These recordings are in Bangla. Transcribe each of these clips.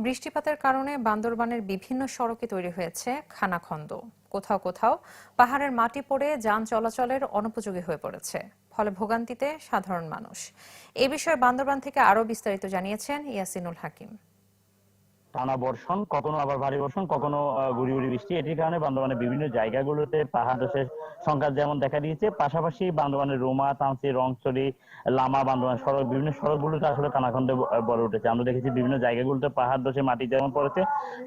বৃষ্টিপাতের কারণে বান্দরবানের বিভিন্ন সড়কে তৈরি হয়েছে খানাখন্দ। কোথাও কোথাও পাহাড়ের মাটি পড়ে যান চলাচলের অনুপযোগী হয়ে পড়েছে, ফলে ভোগান্তিতে সাধারণ মানুষ। এ বিষয়ে বান্দরবান থেকে আরো বিস্তারিত জানিয়েছেন ইয়াসিনুল হাকিম। টানা বর্ষণ, কখনো আবার ভারী বর্ষণ, কখনো গুড়ি গুড়ি বৃষ্টি, এটির কারণে বান্দরবানের বিভিন্ন জায়গাগুলোতে পাহাড় ধসের সংখ্যা যেমন দেখা দিয়েছে, পাশাপাশি বান্দরবানের রুমা, তানসি, রংছড়ি, লামা, বান্দরবান সড়ক, বিভিন্ন সড়কগুলোতে আসলে খানাখন্দে গড়ে উঠেছে। আমরা দেখেছি বিভিন্ন জায়গাগুলোতে পাহাড় ধসে মাটি যেমন পড়েছে,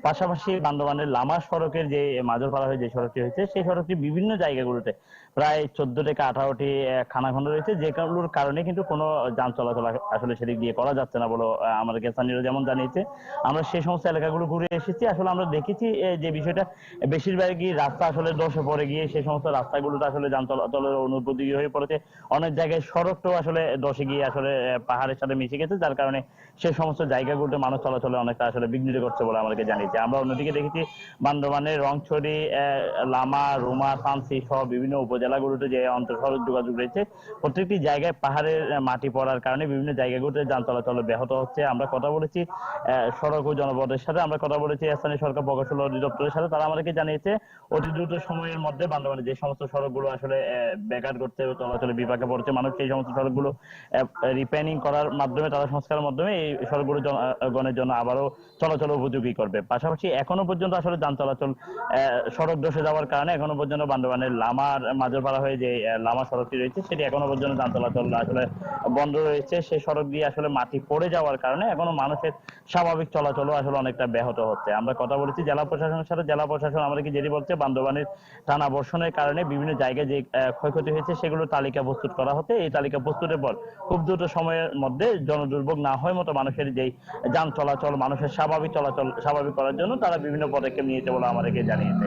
পাশাপাশি বান্দরবানের লামা সড়কের যে মাজরপাড়া হয়ে যে সড়কটি হয়েছে, সেই সড়কটি বিভিন্ন জায়গাগুলোতে প্রায় 14 থেকে 18টি খানাখন্দ রয়েছে, যেগুলোর কারণে কিন্তু কোনো যান চলাচল আসলে সেদিক দিয়ে করা যাচ্ছে না বলে আমাদেরকে স্থানীয়রা যেমন জানিয়েছে। আমরা সেই সমস্ত এলাকাগুলো ঘুরে এসেছি, আসলে আমরা দেখেছি যে বিষয়টা বেশিরভাগই রাস্তা আসলে ধসে পড়ে গিয়ে সেই সমস্ত রাস্তাগুলোতে আসলে যান চলাচলের অনুপযোগী হয়ে পড়েছে। অনেক জায়গায় সড়কটাও আসলে ধসে গিয়ে আসলে পাহাড়ের সাথে মিশে গেছে, যার কারণে সেই সমস্ত জায়গাগুলোতে মানুষ চলাচলে অনেকটা আসলে বিঘ্নিত করছে বলে আমাদেরকে জানিয়েছে। আমরা অন্যদিকে দেখেছি বান্দরবানের রংছড়ি, লামা, রুমা, তানসি সহ বিভিন্ন উপজেলাগুলোতে যে আন্তঃসড়ক যোগাযোগ রয়েছে, প্রত্যেকটি জায়গায় পাহাড়ের মাটি পড়ার কারণে বিভিন্ন জায়গাগুলোতে যান চলাচল ব্যাহত হচ্ছে। আমরা কথা বলেছি সড়ক ও জনপদের সাথে, আমরা কথা বলেছি স্থানীয় সরকার প্রকৌশল অধিদপ্তরের সাথে। তারা আমাদেরকে জানিয়েছে অতি দ্রুত সময়ের মধ্যে বান্দরবানের যে সমস্ত সড়কগুলো আসলে বেকার করতে চলাচলে বিপাকে পড়ছে মানুষ, সেই সমস্ত সড়কগুলো রিপেয়ারিং করার মাধ্যমে, তারা সংস্কারের মাধ্যমে এই সড়কগুলো জনগণের জন্য আবারও চলাচল উপযোগী করবে। পাশাপাশি এখনো পর্যন্ত আসলে যান চলাচল সড়ক ধসে যাওয়ার কারণে এখনো পর্যন্ত বান্দরবানের লামার মাজরপাড়া হয়ে যে লামা সড়কটি রয়েছে, সেটি এখনো পর্যন্ত যান চলাচল আসলে বন্ধ রয়েছে। সেই সড়ক দিয়ে আসলে মাটি পড়ে যাওয়ার কারণে এখনো মানুষের স্বাভাবিক চলাচলও আসলে অনেকটা ব্যাহত হচ্ছে। আমরা কথা বলেছি জেলা প্রশাসনের সাথে, জেলা প্রশাসন আমাদেরকে যেটি বলছে, বান্দরবানের টানা বর্ষণের কারণে বিভিন্ন জায়গায় যে ক্ষয়ক্ষতি হয়েছে সেগুলোর তালিকা প্রস্তুত করা হচ্ছে। এই তালিকা প্রস্তুতের পর খুব দ্রুত সময়ের মধ্যে জনদুর্ভোগ না হয় মতো মানুষের যেই যান চলাচল, মানুষের স্বাভাবিক চলাচল স্বাভাবিক করার জন্য তারা বিভিন্ন পদক্ষেপ নিয়েছে বলে আমাদেরকে জানিয়েছে।